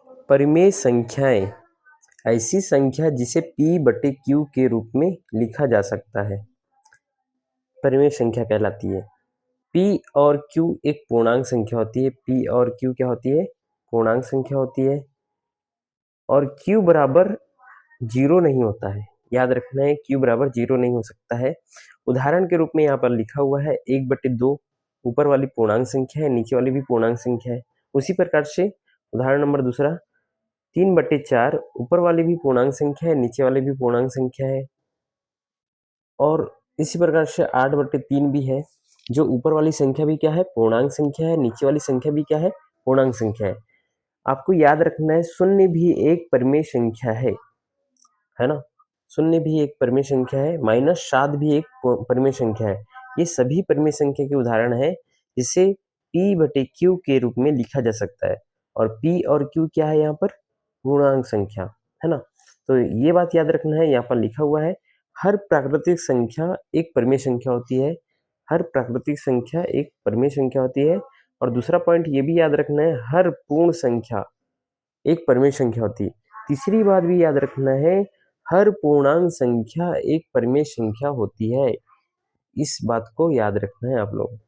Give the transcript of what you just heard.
परिमेय संख्याएं ऐसी संख्या जिसे p बटे q के रूप में लिखा जा सकता है, परिमेय संख्या कहलाती है। p और q एक पूर्णांक संख्या होती है। p और q क्या होती है? पूर्णांक संख्या होती है। और q बराबर 0 नहीं होता है, याद रखना है, q बराबर 0 नहीं हो सकता है। उदाहरण के रूप में यहाँ पर लिखा हुआ है 1/2, ऊपर वाली पूर्णांक संख्या है, नीचे वाली भी पूर्णांक संख्या है। उसी प्रकार से उदाहरण नंबर दूसरा 3/4, ऊपर वाली भी पूर्णांक संख्या है, नीचे वाली भी पूर्णांक संख्या है। और इसी प्रकार से 8/3 भी है, जो ऊपर वाली संख्या भी क्या है? पूर्णांक संख्या है, नीचे वाली संख्या भी क्या है? पूर्णांक संख्या है। आपको याद रखना है शून्य भी एक परिमेय संख्या है ना? शून्य भी एक परिमेय संख्या है, -7 भी एक परिमेय संख्या है। ये सभी परिमेय संख्या के उदाहरण है जिसे p बटे q के रूप में लिखा जा सकता है। और p और q क्या है यहाँ पर? पूर्णांक संख्या, है ना? तो ये बात याद रखना है, यहाँ पर लिखा हुआ है हर प्राकृतिक संख्या एक परिमेय संख्या होती है। हर प्राकृतिक संख्या एक परिमेय संख्या होती है। और दूसरा पॉइंट ये भी याद रखना है, हर पूर्ण संख्या एक परिमेय संख्या होती है। तीसरी बात भी याद रखना है, हर पूर्णांक संख्या एक परिमेय संख्या होती है। इस बात को याद रखना है आप लोग।